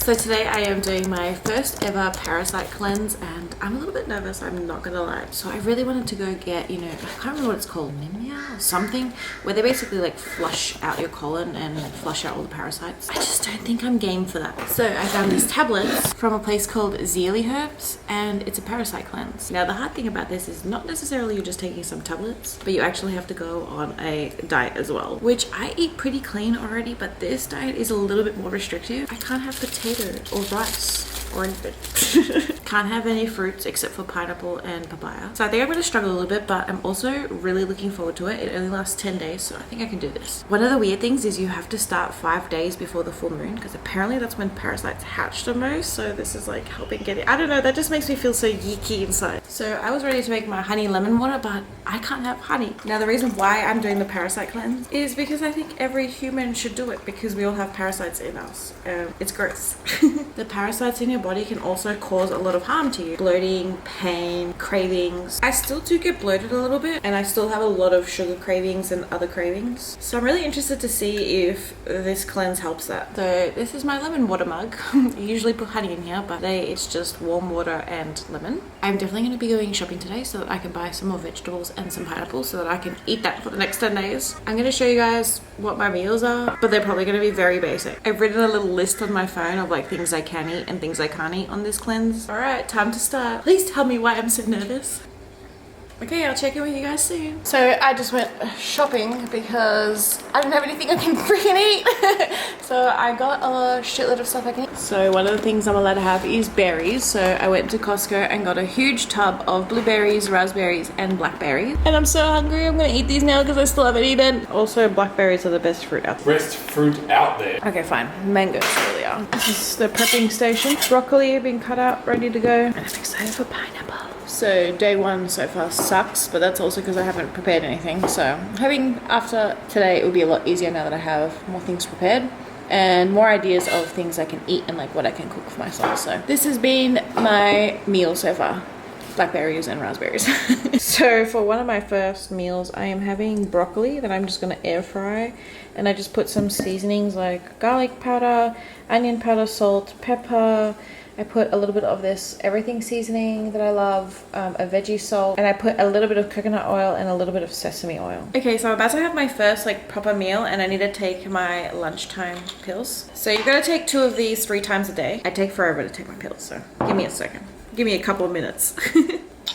So today I am doing my first ever Parasite cleanse and I'm a little bit nervous, I'm not gonna lie. So I really wanted to go get, I can't remember what it's called, Nimia or something, where they basically like flush out your colon and flush out all the parasites. I just don't think I'm game for that. So I found these tablets from a place called Zealy Herbs and it's a parasite cleanse. Now the hard thing about this is not necessarily you're just taking some tablets, but you actually have to go on a diet as well, which I eat pretty clean already, but this diet is a little bit more restrictive. I can't have potato or rice or anything. Can't have any fruits except for pineapple and papaya. So I think I'm going to struggle a little bit, but I'm also really looking forward to it. It only lasts 10 days, so I think I can do this. One of the weird things is you have to start 5 days before the full moon, because apparently that's when parasites hatch the most. So this is like helping get it. I don't know, that just makes me feel so yeeky inside. So I was ready to make my honey lemon water, but I can't have honey. Now the reason why I'm doing the parasite cleanse is because I think every human should do it, because we all have parasites in us. It's gross. The parasites in your body can also cause a lot of harm to you. Bloating, pain, cravings. I still do get bloated a little bit and I still have a lot of sugar cravings and other cravings. So I'm really interested to see if this cleanse helps that. So this is my lemon water mug. I usually put honey in here, but today it's just warm water and lemon. I'm definitely going to be going shopping today so that I can buy some more vegetables and some pineapples so that I can eat that for the next 10 days. I'm going to show you guys what my meals are, but they're probably going to be very basic. I've written a little list on my phone of like things I can eat and things I can't eat on this cleanse. All right, time to start. Please tell me why I'm so nervous. Okay, I'll check in with you guys soon. So I just went shopping because I didn't have anything I can freaking eat. So I got a shitload of stuff I can eat. So one of the things I'm allowed to have is berries. So I went to Costco and got a huge tub of blueberries, raspberries, and blackberries. And I'm so hungry, I'm gonna eat these now because I still haven't eaten. Also, blackberries are the best fruit out there. Best fruit out there. Okay, fine. Mangoes really are. This is the prepping station. Broccoli have been cut out, ready to go. And I'm excited for pineapple. So day one so far sucks, but that's also because I haven't prepared anything. So I'm hoping after today it will be a lot easier now that I have more things prepared and more ideas of things I can eat and like what I can cook for myself. So this has been my meal so far. Blackberries and raspberries. So for one of my first meals, I am having broccoli that I'm just gonna air fry, and I just put some seasonings like garlic powder, onion powder, salt, pepper. I put a little bit of this everything seasoning that I love, a veggie salt, and I put a little bit of coconut oil and a little bit of sesame oil. Okay, so I'm about to have my first like proper meal and I need to take my lunchtime pills. So you're gonna take 2 of these 3 times a day. I take forever to take my pills, so give me a second. Give me a couple of minutes.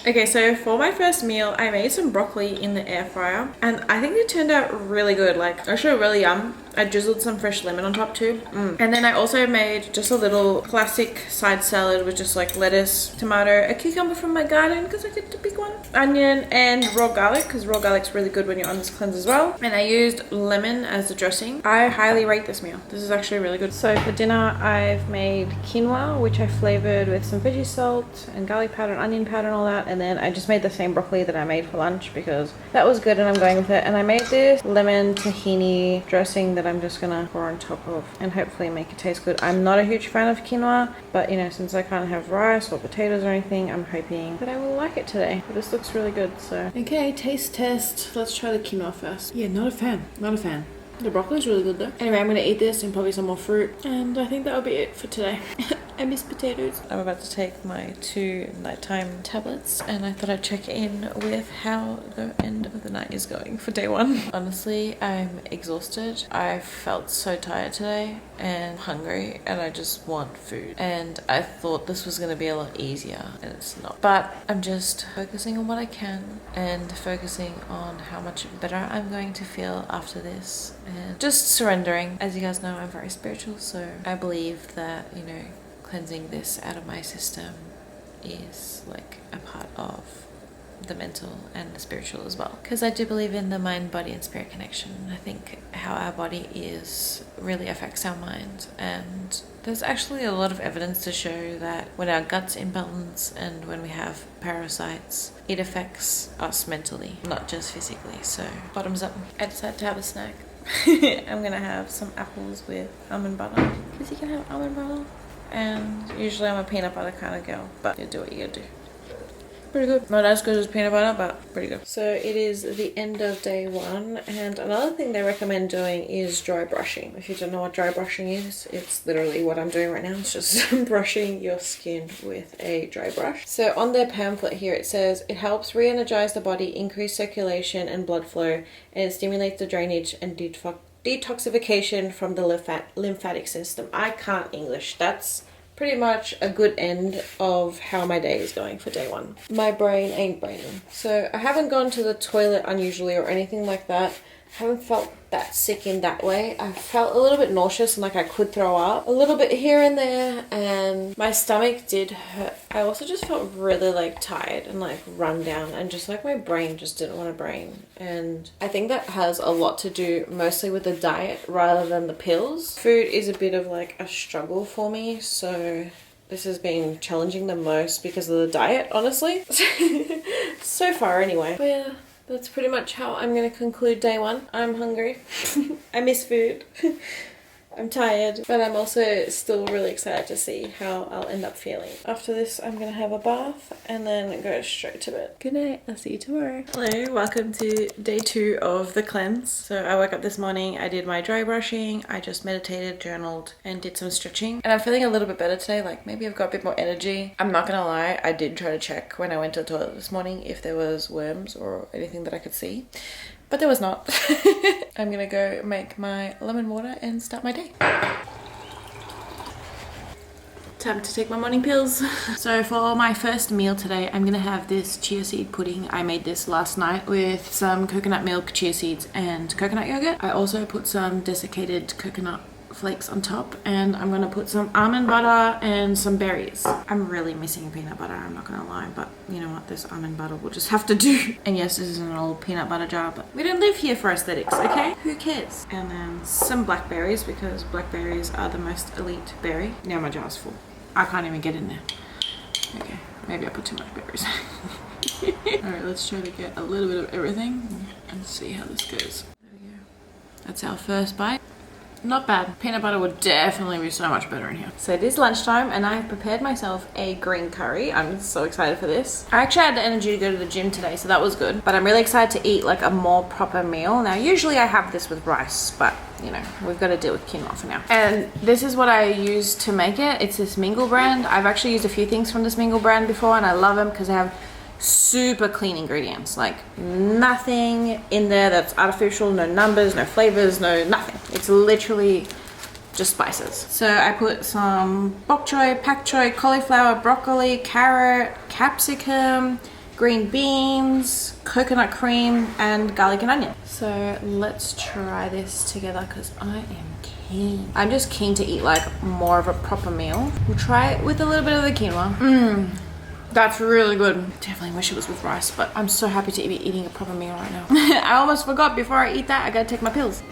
Okay, so for my first meal, I made some broccoli in the air fryer and I think it turned out really good, like actually really yum. I drizzled some fresh lemon on top too. And then I also made just a little classic side salad with just like lettuce, tomato, a cucumber from my garden because I get the big one, onion and raw garlic because raw garlic's really good when you're on this cleanse as well. And I used lemon as the dressing. I highly rate this meal. This is actually really good. So for dinner, I've made quinoa, which I flavored with some veggie salt and garlic powder and onion powder and all that. And then I just made the same broccoli that I made for lunch because that was good and I'm going with it. And I made this lemon tahini dressing that I'm just gonna pour on top of and hopefully make it taste good. I'm not a huge fan of quinoa, but since I can't have rice or potatoes or anything, I'm hoping that I will like it today. But this looks really good, so. Okay, taste test. Let's try the quinoa first. Yeah, not a fan. Not a fan. The broccoli is really good though. Anyway, I'm gonna eat this and probably some more fruit. And I think that'll be it for today. I miss potatoes. I'm about to take my 2 nighttime tablets and I thought I'd check in with how the end of the night is going for day 1. Honestly, I'm exhausted. I felt so tired today and hungry and I just want food. And I thought this was gonna be a lot easier and it's not. But I'm just focusing on what I can and focusing on how much better I'm going to feel after this. And just surrendering. As you guys know, I'm very spiritual, so I believe that, cleansing this out of my system is like a part of the mental and the spiritual as well, because I do believe in the mind, body and spirit connection. I think how our body is really affects our mind, and there's actually a lot of evidence to show that when our gut's imbalance and when we have parasites, it affects us mentally, not just physically. So bottoms up. I decided to have a snack. I'm gonna have some apples with almond butter because you can have almond butter. And usually I'm a peanut butter kind of girl, but you do what you gotta do. Pretty good. Not as good as peanut butter, but pretty good. So it is the end of day 1, and another thing they recommend doing is dry brushing. If you don't know what dry brushing is, it's literally what I'm doing right now. It's just brushing your skin with a dry brush. So on their pamphlet here it says it helps re-energize the body, increase circulation and blood flow, and it stimulates the drainage and detoxification from the lymphatic system. I can't English. That's pretty much a good end of how my day is going for day 1. My brain ain't braining. So I haven't gone to the toilet unusually or anything like that. I haven't felt that sick in that way. I felt a little bit nauseous and like I could throw up a little bit here and there, and my stomach did hurt. I also just felt really like tired and like run down, and just like my brain just didn't want to brain. And I think that has a lot to do mostly with the diet rather than the pills. Food is a bit of like a struggle for me, so this has been challenging the most because of the diet, honestly. So far anyway. But yeah, that's pretty much how I'm going to conclude day 1. I'm hungry. I miss food. I'm tired, but I'm also still really excited to see how I'll end up feeling. After this, I'm going to have a bath and then go straight to bed. Good night. I'll see you tomorrow. Hello, welcome to day 2 of the cleanse. So I woke up this morning, I did my dry brushing, I just meditated, journaled, and did some stretching. And I'm feeling a little bit better today, like maybe I've got a bit more energy. I'm not gonna lie, I did try to check when I went to the toilet this morning if there was worms or anything that I could see. But there was not. I'm gonna go make my lemon water and start my day. Time to take my morning pills. So for my first meal today, I'm gonna have this chia seed pudding. I made this last night with some coconut milk, chia seeds, and coconut yogurt. I also put some desiccated coconut flakes on top, and I'm gonna put some almond butter and some berries. I'm really missing peanut butter, I'm not gonna lie, but you know what, this almond butter will just have to do. And yes, this is an old peanut butter jar, but we don't live here for aesthetics, okay? Who cares? And then some blackberries, because blackberries are the most elite berry. Now my jar's full. I can't even get in there. Okay, maybe I put too much berries. Alright, let's try to get a little bit of everything and see how this goes. There we go. That's our first bite. Not bad. Peanut butter would definitely be so much better in here. So it is lunchtime and I've prepared myself a green curry. I'm so excited for this. I actually had the energy to go to the gym today, so that was good. But I'm really excited to eat like a more proper meal. Now usually I have this with rice, but you know, we've got to deal with quinoa for now. And this is what I use to make it. It's this Mingle brand. I've actually used a few things from this Mingle brand before and I love them because they have super clean ingredients, like nothing in there that's artificial, no numbers, no flavors, no nothing. It's literally just spices. So I put some bok choy, pak choy, cauliflower, broccoli, carrot, capsicum, green beans, coconut cream, and garlic and onion. So let's try this together because I am keen. I'm just keen to eat like more of a proper meal. We'll try it with a little bit of the quinoa. That's really good. Definitely wish it was with rice, but I'm so happy to be eating a proper meal right now. I almost forgot, before I eat that, I gotta take my pills.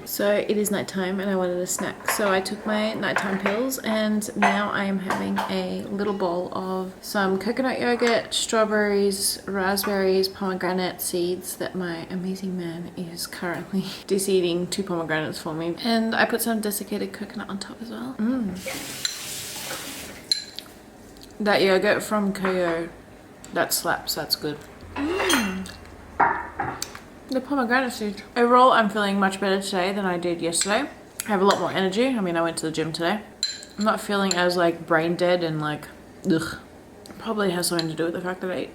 So it is nighttime and I wanted a snack. So I took my nighttime pills and now I am having a little bowl of some coconut yogurt, strawberries, raspberries, pomegranate seeds that my amazing man is currently de-seeding 2 pomegranates for me. And I put some desiccated coconut on top as well. That yogurt from Koyo, that slaps, that's good. The pomegranate seed. Overall, I'm feeling much better today than I did yesterday. I have a lot more energy. I mean, I went to the gym today. I'm not feeling as like brain dead and like, ugh. Probably has something to do with the fact that I ate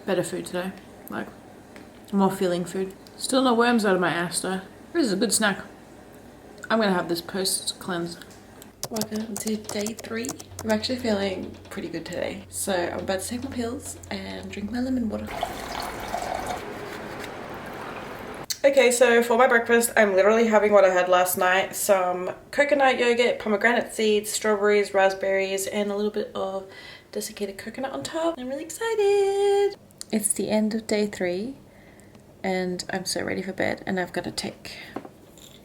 better food today. Like, more filling food. Still no worms out of my ass though. This is a good snack. I'm gonna have this post-cleanse. Welcome to day 3. I'm actually feeling pretty good today. So I'm about to take my pills and drink my lemon water. Okay, so for my breakfast, I'm literally having what I had last night. Some coconut yogurt, pomegranate seeds, strawberries, raspberries, and a little bit of desiccated coconut on top. I'm really excited. It's the end of day 3 and I'm so ready for bed and I've got to take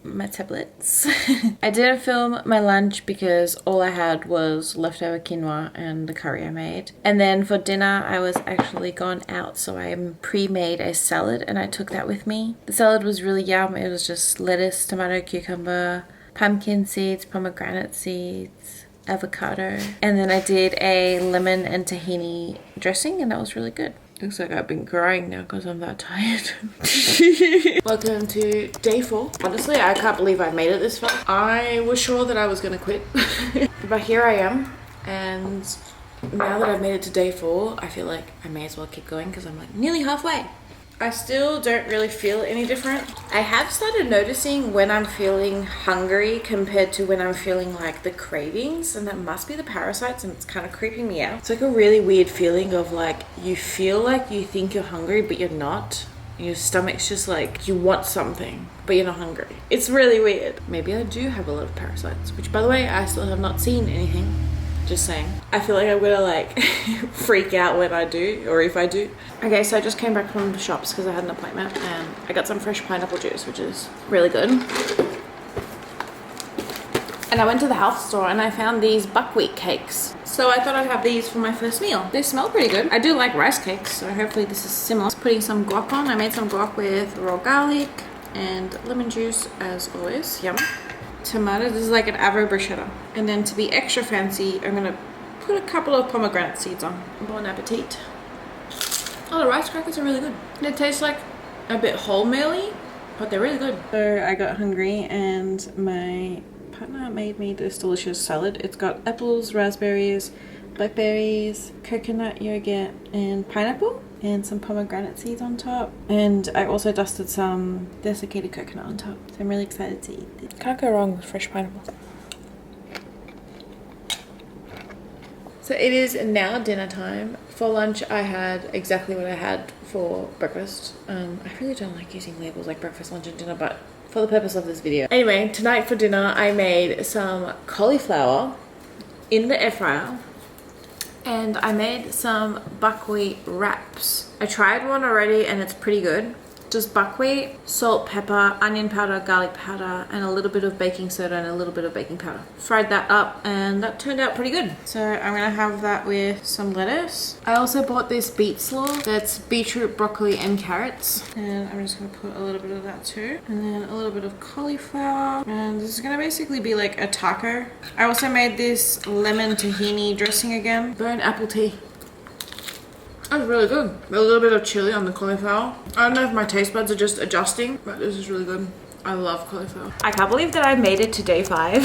my tablets. I didn't film my lunch because all I had was leftover quinoa and the curry I made. And then for dinner I was actually gone out, so I pre-made a salad and I took that with me. The salad was really yum. It was just lettuce, tomato, cucumber, pumpkin seeds, pomegranate seeds, avocado. And then I did a lemon and tahini dressing, and that was really good. Looks like I've been crying now because I'm that tired. Welcome to day 4. Honestly, I can't believe I made it this far. I was sure that I was gonna quit, but here I am. And now that I've made it to day 4, I feel like I may as well keep going because I'm like nearly halfway. I still don't really feel any different. I have started noticing when I'm feeling hungry compared to when I'm feeling like the cravings, and that must be the parasites, and it's kind of creeping me out. It's like a really weird feeling of like you feel like you think you're hungry but you're not. Your stomach's just like you want something but you're not hungry. It's really weird. Maybe I do have a lot of parasites, which by the way I still have not seen anything. Just saying. I feel like I'm gonna like freak out when I do, or if I do. Okay, so I just came back from the shops because I had an appointment, and I got some fresh pineapple juice, which is really good. And I went to the health store and I found these buckwheat cakes. So I thought I'd have these for my first meal. They smell pretty good. I do like rice cakes, so hopefully this is similar. Just putting some guac on. I made some guac with raw garlic and lemon juice as always. Yum. Tomato, this is like an avocado bruschetta. And then to be extra fancy, I'm gonna put a couple of pomegranate seeds on. Bon appetit. Oh, the rice crackers are really good. They taste like a bit wholemeal-y, but they're really good. So I got hungry and my partner made me this delicious salad. It's got apples, raspberries, blackberries, coconut yogurt, and pineapple, and some pomegranate seeds on top. And I also dusted some desiccated coconut on top. So I'm really excited to eat this. Can't go wrong with fresh pineapple. So it is now dinner time. For lunch I had exactly what I had for breakfast. I really don't like using labels like breakfast, lunch and dinner, but for the purpose of this video. Anyway, tonight for dinner I made some cauliflower in the air fryer. And I made some buckwheat wraps. I tried one already and it's pretty good. Just buckwheat, salt, pepper, onion powder, garlic powder, and a little bit of baking soda and a little bit of baking powder. Fried that up and that turned out pretty good. So I'm gonna have that with some lettuce. I also bought this beet slaw that's beetroot, broccoli, and carrots. And I'm just gonna put a little bit of that too. And then a little bit of cauliflower. And this is gonna basically be like a taco. I also made this lemon tahini dressing again. Burnt apple tea. That's really good. A little bit of chili on the cauliflower. I don't know if my taste buds are just adjusting, but this is really good. I love cauliflower. I can't believe that I made it to day 5.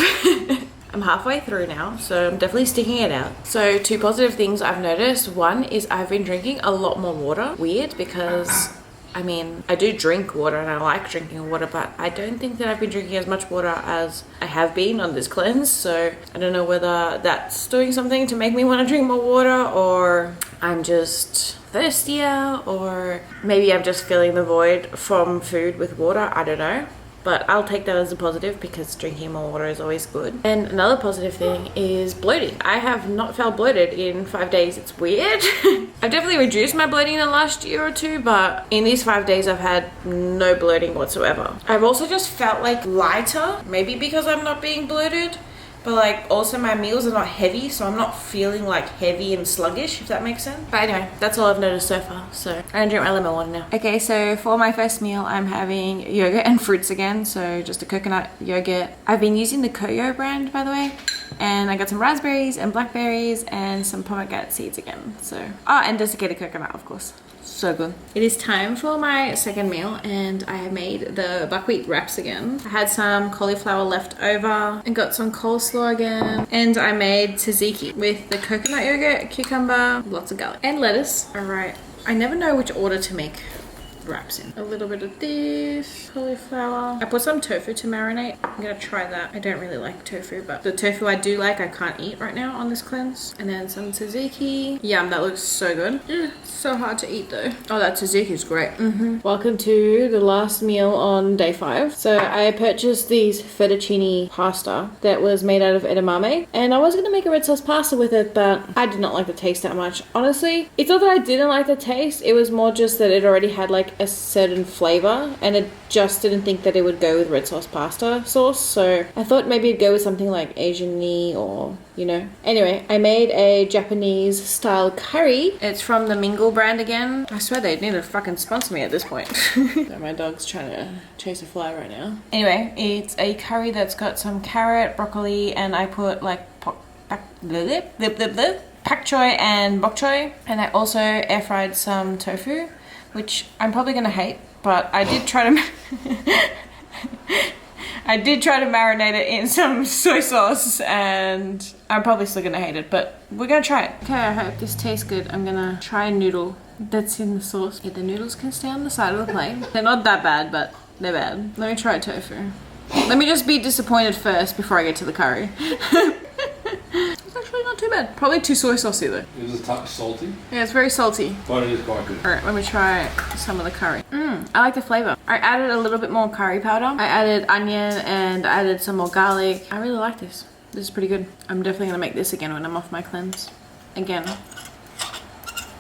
I'm halfway through now, so I'm definitely sticking it out. So 2 positive things I've noticed. One is I've been drinking a lot more water. Weird, because I mean, I do drink water and I like drinking water, but I don't think that I've been drinking as much water as I have been on this cleanse. So I don't know whether that's doing something to make me want to drink more water, or I'm just thirstier, or maybe I'm just filling the void from food with water. I don't know. But I'll take that as a positive because drinking more water is always good. And another positive thing is bloating. I have not felt bloated in 5 days. It's weird. I've definitely reduced my bloating in the last year or 2, but in these 5 days I've had no bloating whatsoever. I've also just felt like lighter, maybe because I'm not being bloated. But like also my meals are not heavy, so I'm not feeling like heavy and sluggish, if that makes sense. But anyway, that's all I've noticed so far. So I don't drink my lemon water now. Okay, so for my first meal, I'm having yogurt and fruits again. So just a coconut yogurt. I've been using the Koyo brand, by the way. And I got some raspberries and blackberries and some pomegranate seeds again. So, and desiccated coconut, of course. So good. It is time for my second meal, and I have made the buckwheat wraps again. I had some cauliflower left over and got some coleslaw again. And I made tzatziki with the coconut yogurt, cucumber, lots of garlic, and lettuce. All right. I never know which order to make wraps in. A little bit of this cauliflower. I put some tofu to marinate. I'm gonna try that. I don't really like tofu, but the tofu I do like I can't eat right now on this cleanse. And then some tzatziki. Yum, that looks so good. So hard to eat though. Oh, that tzatziki is great. Welcome to the last meal on day 5. So I purchased these fettuccine pasta that was made out of edamame, and I was gonna make a red sauce pasta with it, but I did not like the taste that much. Honestly, it's not that I didn't like the taste, it was more just that it already had like a certain flavor, and it just didn't think that it would go with red sauce pasta sauce. So I thought maybe it'd go with something like Asian-y, or you know. Anyway, I made a Japanese style curry. It's from the Mingle brand again. I swear they need to fucking sponsor me at this point. So my dog's trying to chase a fly right now. Anyway, it's a curry that's got some carrot, broccoli, and I put like pak pak choi and bok choy, and I also air fried some tofu, which I'm probably gonna hate, but I did try to I did try to marinate it in some soy sauce, and I'm probably still gonna hate it, but we're gonna try it. Okay, I hope this tastes good. I'm gonna try a noodle that's in the sauce. Yeah, the noodles can stay on the side of the plate. They're not that bad, but they're bad. Let me try tofu. Let me just be disappointed first before I get to the curry. It's actually not too bad. Probably too soy saucy though. It was a touch salty. Yeah, it's very salty. But it is quite good. Alright, let me try some of the curry. I like the flavor. I added a little bit more curry powder. I added onion and I added some more garlic. I really like this. This is pretty good. I'm definitely gonna make this again when I'm off my cleanse. Again.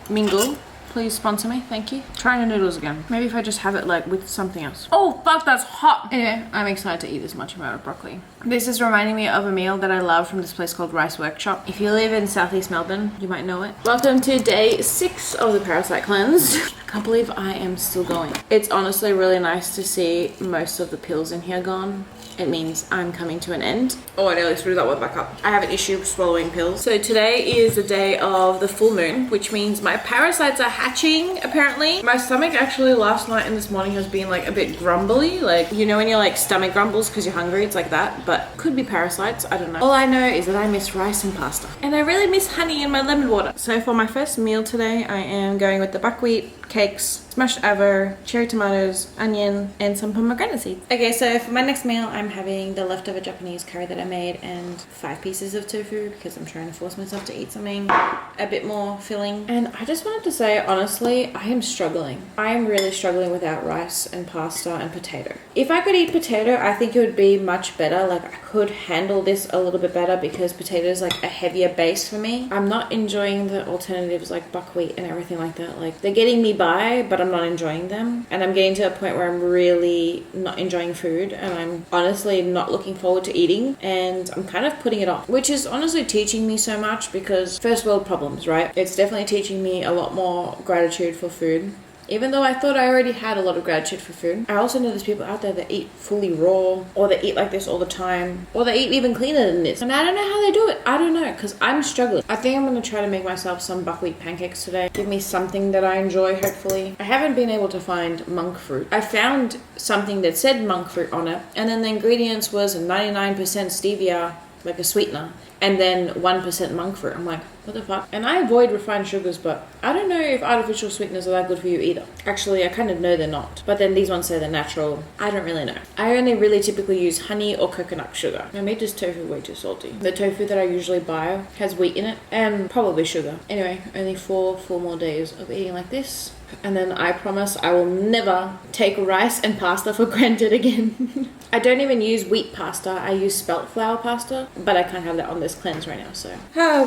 Mingle. Please sponsor me, thank you. Trying the noodles again. Maybe if I just have it like with something else. Oh fuck, that's hot. Anyway, I'm excited to eat this much amount of broccoli. This is reminding me of a meal that I love from this place called Rice Workshop. If you live in Southeast Melbourne, you might know it. Welcome to day 6 of the Parasite cleanse. I can't believe I am still going. It's honestly really nice to see most of the pills in here gone. It means I'm coming to an end. Oh, I nearly threw that one back up. I have an issue swallowing pills. So today is the day of the full moon, which means my parasites are hatching, apparently. My stomach actually last night and this morning has been like a bit grumbly. Like, you know when your like stomach grumbles because you're hungry? It's like that, but could be parasites, I don't know. All I know is that I miss rice and pasta. And I really miss honey in my lemon water. So for my first meal today, I am going with the buckwheat cakes, smashed avo, cherry tomatoes, onion, and some pomegranate seeds. Okay, so for my next meal, I'm having the leftover Japanese curry that I made and 5 pieces of tofu because I'm trying to force myself to eat something a bit more filling. And I just wanted to say, honestly, I am struggling. I am really struggling without rice and pasta and potato. If I could eat potato, I think it would be much better. Like, I could handle this a little bit better because potato is like a heavier base for me. I'm not enjoying the alternatives like buckwheat and everything like that. Like, they're getting me by, but I'm not enjoying them, and I'm getting to a point where I'm really not enjoying food, and I'm honestly not looking forward to eating, and I'm kind of putting it off, which is honestly teaching me so much because first world problems, right? It's definitely teaching me a lot more gratitude for food. Even though I thought I already had a lot of gratitude for food, I also know there's people out there that eat fully raw, or they eat like this all the time, or they eat even cleaner than this. And I don't know how they do it. I don't know, because I'm struggling. I think I'm going to try to make myself some buckwheat pancakes today. Give me something that I enjoy, hopefully. I haven't been able to find monk fruit. I found something that said monk fruit on it, and then the ingredients was 99% stevia, like a sweetener, and then 1% monk fruit. I'm like, what the fuck? And I avoid refined sugars, but I don't know if artificial sweeteners are that good for you either. Actually, I kind of know they're not. But then these ones say they're natural. I don't really know. I only really typically use honey or coconut sugar. I made this tofu way too salty. The tofu that I usually buy has wheat in it and probably sugar. Anyway, only 4 more days of eating like this. And then I promise I will never take rice and pasta for granted again. I don't even use wheat pasta. I use spelt flour pasta, but I can't have that on this cleanse right now, so.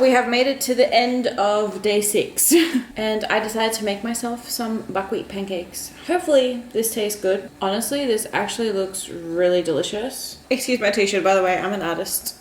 We have made it to the end of day 6. And I decided to make myself some buckwheat pancakes. Hopefully this tastes good. Honestly, this actually looks really delicious. Excuse my t-shirt, by the way, I'm an artist.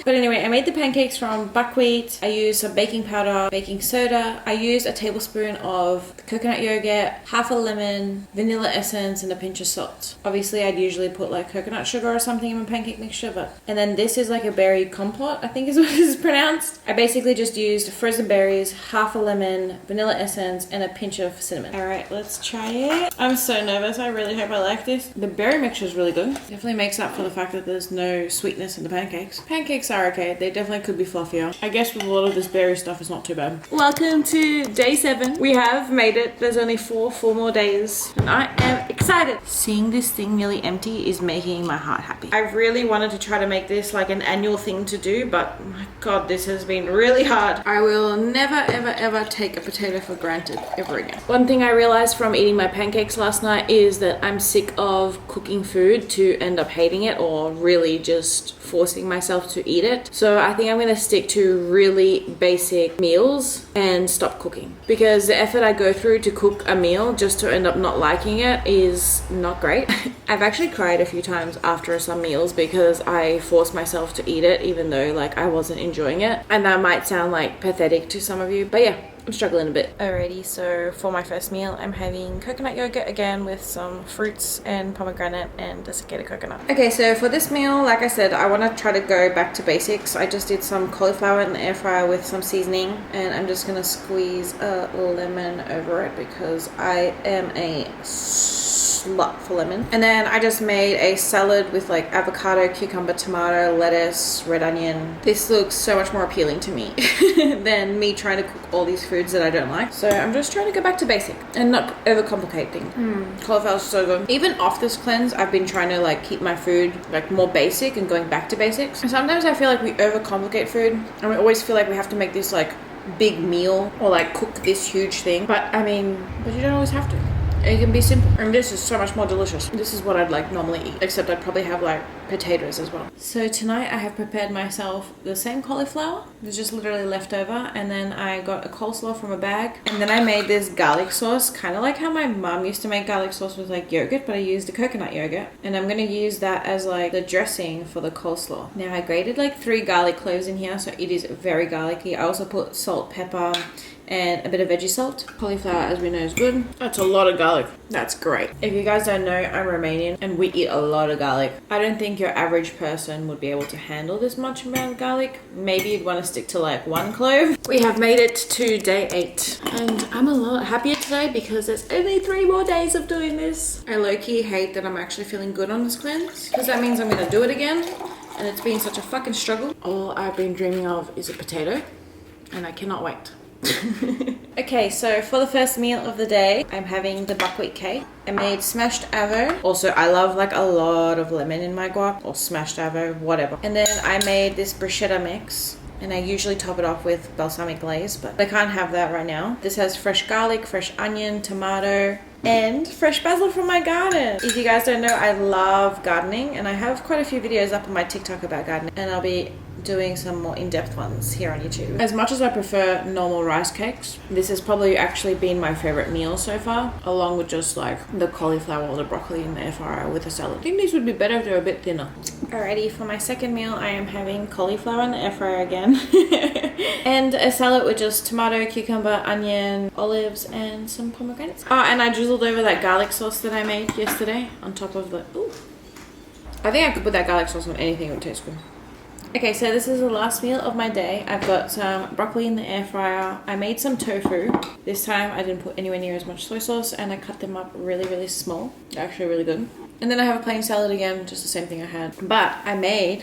But anyway, I made the pancakes from buckwheat. I used some baking powder, baking soda. I used a tablespoon of coconut yogurt, half a lemon, vanilla essence, and a pinch of salt. Obviously, I'd usually put like coconut sugar or something in my pancake mixture, but... And then this is like a berry compote, I think is what it is pronounced. I basically just used frozen berries, half a lemon, vanilla essence, and a pinch of cinnamon. Alright, let's try it. I'm so nervous. I really hope I like this. The berry mixture is really good. Definitely makes up for the fact that there's no sweetness in the pancakes. Pancakes are okay. They definitely could be fluffier. I guess with a lot of this berry stuff, it's not too bad. Welcome to day 7. We have made it. There's only 4 more days, and I am excited. Seeing this thing nearly empty is making my heart happy. I really wanted to try to make this like an annual thing to do, but my god, this has been really hard. I will never ever take a potato for granted ever again. One thing I realized from eating my pancakes last night is that I'm sick of cooking food to end up hating it or really just forcing myself to eat it. So I think I'm gonna stick to really basic meals and stop cooking, because the effort I go through to cook a meal just to end up not liking it is not great. I've actually cried a few times after some meals because I forced myself to eat it even though like I wasn't enjoying it, and that might sound like pathetic to some of you, but yeah, I'm struggling a bit. Alrighty, so for my first meal, I'm having coconut yogurt again with some fruits and pomegranate and desiccated coconut. Okay, so for this meal, like I said, I want to try to go back to basics. I just did some cauliflower in the air fryer with some seasoning, and I'm just gonna squeeze a lemon over it because I am a slut for lemon. And then I just made a salad with like avocado, cucumber, tomato, lettuce, red onion. This looks so much more appealing to me than me trying to cook all these foods that I don't like. So I'm just trying to go back to basic and not overcomplicate things. Cauliflower's so good. Even off this cleanse, I've been trying to like keep my food like more basic and going back to basics. And sometimes I feel like we overcomplicate food and we always feel like we have to make this like big meal or like cook this huge thing. But I mean, but you don't always have to. It can be simple. And this is so much more delicious. This is what I'd like normally eat, except I'd probably have like potatoes as well. So tonight I have prepared myself the same cauliflower. It's just literally left over. And then I got a coleslaw from a bag. And then I made this garlic sauce, kind of like how my mom used to make garlic sauce with like yogurt, but I used the coconut yogurt. And I'm going to use that as like the dressing for the coleslaw. Now I grated like 3 garlic cloves in here, so it is very garlicky. I also put salt, pepper, and a bit of veggie salt. Cauliflower, as we know, is good. That's a lot of garlic. That's great. If you guys don't know, I'm Romanian and we eat a lot of garlic. I don't think your average person would be able to handle this much amount of garlic. Maybe you'd want to stick to like 1 clove. We have made it to day 8 and I'm a lot happier today because there's only 3 more days of doing this. I low-key hate that I'm actually feeling good on this cleanse because that means I'm going to do it again and it's been such a fucking struggle. All I've been dreaming of is a potato and I cannot wait. Okay, so for the first meal of the day, I'm having the buckwheat cake. I made smashed avo. Also, I love like a lot of lemon in my guac or smashed avo, whatever. And then I made this bruschetta mix. And I usually top it off with balsamic glaze, but I can't have that right now. This has fresh garlic, fresh onion, tomato, and fresh basil from my garden. If you guys don't know, I love gardening and I have quite a few videos up on my TikTok about gardening and I'll be doing some more in-depth ones here on YouTube. As much as I prefer normal rice cakes, this has probably actually been my favorite meal so far, along with just like the cauliflower or the broccoli in the air fryer with a salad. I think these would be better if they were a bit thinner. Alrighty, for my second meal, I am having cauliflower in the air fryer again. And a salad with just tomato, cucumber, onion, olives, and some pomegranates. Oh, and I drizzled over that garlic sauce that I made yesterday on top of the... Ooh. I think I could put that garlic sauce on anything, it would taste good. Okay, so this is the last meal of my day. I've got some broccoli in the air fryer. I made some tofu. This time I didn't put anywhere near as much soy sauce and I cut them up really, really small. They're actually really good. And then I have a plain salad again, just the same thing I had. But I made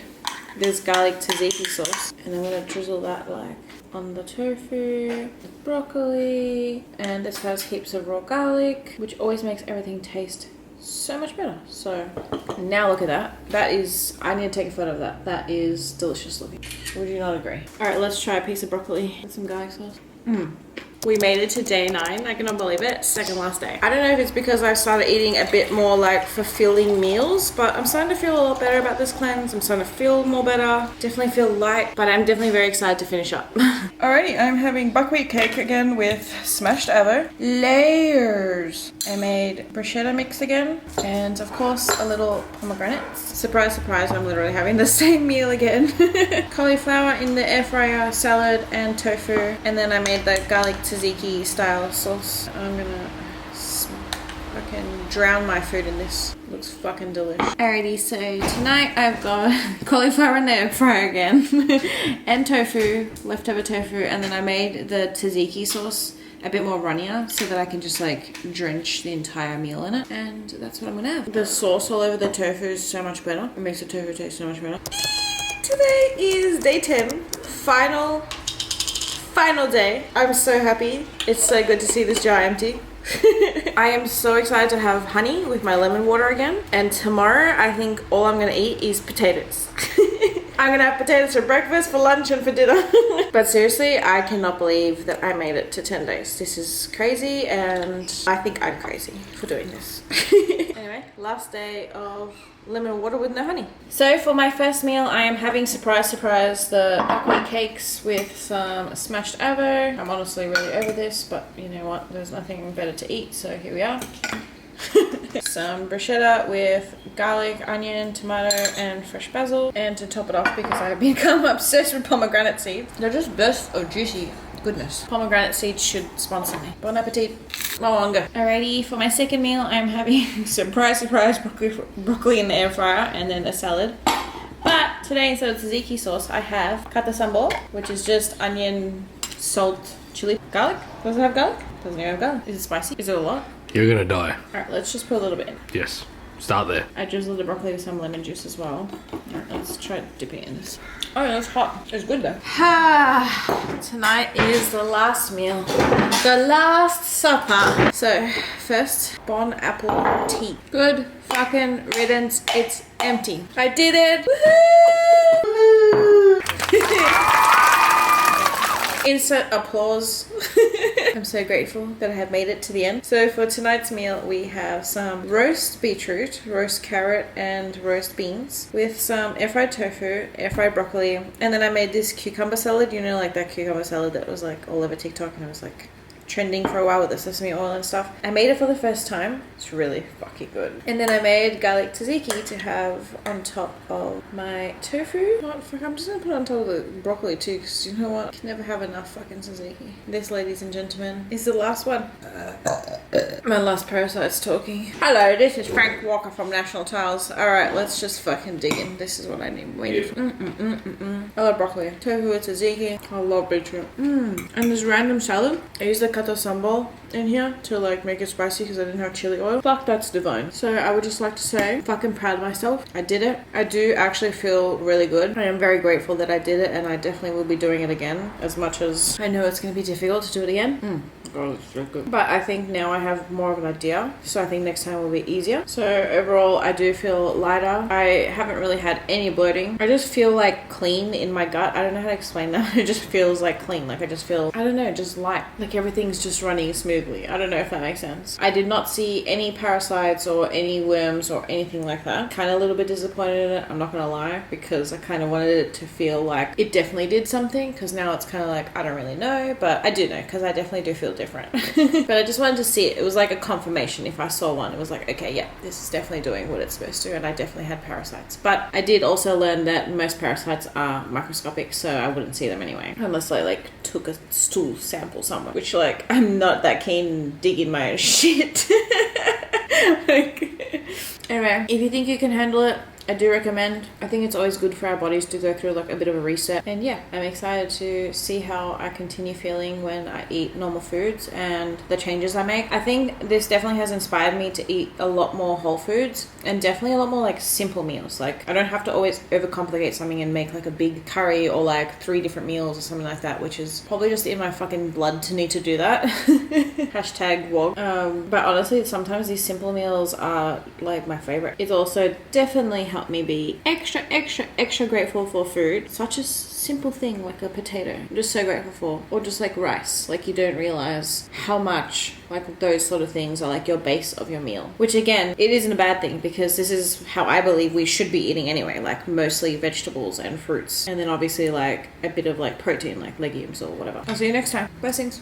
this garlic tzatziki sauce and I'm gonna drizzle that like on the tofu, the broccoli, and this has heaps of raw garlic, which always makes everything taste so much better. So now look at that. That is, I need to take a photo of that. That is delicious looking. Would you not agree? All right, let's try a piece of broccoli with some garlic sauce. We made it to day 9. I cannot believe it. Second last day. I don't know if it's because I started eating a bit more like fulfilling meals, but I'm starting to feel a lot better about this cleanse. I'm starting to feel more better. Definitely feel light, but I'm definitely very excited to finish up. Alrighty, I'm having buckwheat cake again with smashed avo. Layers. I made bruschetta mix again, and of course a little pomegranates. Surprise, surprise, I'm literally having the same meal again. Cauliflower in the air fryer, salad, and tofu, and then I made the garlic tzatziki style sauce. I'm gonna fucking drown my food in this. Looks fucking delicious. Alrighty, so tonight I've got cauliflower in the air fryer again and tofu, leftover tofu, and then I made the tzatziki sauce a bit more runnier so that I can just like drench the entire meal in it, and that's what I'm gonna have. The sauce all over the tofu is so much better. It makes the tofu taste so much better. Today is day 10. Final day. I'm so happy. It's so good to see this jar empty. I am so excited to have honey with my lemon water again. And tomorrow, I think all I'm gonna eat is potatoes. I'm gonna have potatoes for breakfast, for lunch, and for dinner. But seriously, I cannot believe that I made it to 10 days. This is crazy, and I think I'm crazy for doing this. Anyway, last day of lemon water with no honey. So for my first meal, I am having, surprise, surprise, the buckwheat cakes with some smashed avo. I'm honestly really over this, but you know what? There's nothing better to eat, so here we are. Some bruschetta with garlic, onion, tomato, and fresh basil. And to top it off, because I've become obsessed with pomegranate seeds, they're just bursts of juicy goodness. Pomegranate seeds should sponsor me. Bon appetit. Longer. Alrighty, for my second meal, I'm having surprise broccoli in the air fryer and then a salad. But today, instead of tzatziki sauce, I have kata sambal, which is just onion, salt, chili, garlic. Does it have garlic? Doesn't even have garlic. Is it spicy? Is it a lot? You're gonna die. Alright, let's just put a little bit in. Yes. Start there. I drizzled the broccoli with some lemon juice as well. Alright, let's try dipping it in this. Oh, that's hot. It's good though. Tonight is the last meal. The last supper. So, first, bon apple tea. Good fucking riddance. It's empty. I did it. Woohoo! Insert applause. I'm so grateful that I have made it to the end. So for tonight's meal, we have some roast beetroot, roast carrot, and roast beans with some air-fried tofu, air-fried broccoli, and then I made this cucumber salad. You know, like that cucumber salad that was like all over TikTok and it was like trending for a while with the sesame oil and stuff. I made it for the first time. It's really fucking good. And then I made garlic tzatziki to have on top of my tofu. Oh, fuck, I'm just gonna put it on top of the broccoli too, because you know what? You can never have enough fucking tzatziki. This, ladies and gentlemen, is the last one. My last parasite's talking. Hello, this is Frank Walker from National Tiles. Alright, let's just fucking dig in. This is what I need. Waiting for. I love broccoli. Tofu with tzatziki. I love beetroot. And this random salad. I used the kata sambal in here to like make it spicy because I didn't have chili oil. Fuck, that's divine. So I would just like to say, fucking proud of myself. I did it. I do actually feel really good. I am very grateful that I did it, and I definitely will be doing it again, as much as I know it's going to be difficult to do it again. Oh, it's so good. But I think now I have more of an idea, so I think next time will be easier. So overall, I do feel lighter. I haven't really had any bloating. I just feel like clean in my gut. I don't know how to explain that. It just feels like clean. Like I just feel, I don't know, just light. Like everything's just running smoothly. I don't know if that makes sense. I did not see any parasites or any worms or anything like that. Kind of a little bit disappointed in it, I'm not gonna lie, because I kind of wanted it to feel like it definitely did something, because now it's kind of like, I don't really know, but I do know, because I definitely do feel different. But I just wanted to see it. It was like a confirmation. If I saw one, it was like, okay, yeah, this is definitely doing what it's supposed to, and I definitely had parasites. But I did also learn that most parasites are microscopic, so I wouldn't see them anyway, unless I like took a stool sample somewhere, which like I'm not that keen digging my shit. Like, anyway, if you think you can handle it, I do recommend. I think it's always good for our bodies to go through like a bit of a reset. And yeah, I'm excited to see how I continue feeling when I eat normal foods and the changes I make. I think this definitely has inspired me to eat a lot more whole foods and definitely a lot more like simple meals. Like I don't have to always overcomplicate something and make like a big curry or like 3 different meals or something like that, which is probably just in my fucking blood to need to do that. Hashtag wog. But honestly, sometimes these simple meals are like my favorite. It's also definitely helped me be extra grateful for food, such a simple thing like a potato. I'm just so grateful for, or just like rice. Like you don't realize how much like those sort of things are like your base of your meal, which again, it isn't a bad thing, because this is how I believe we should be eating anyway, like mostly vegetables and fruits, and then obviously like a bit of like protein like legumes or whatever. I'll see you next time. Blessings.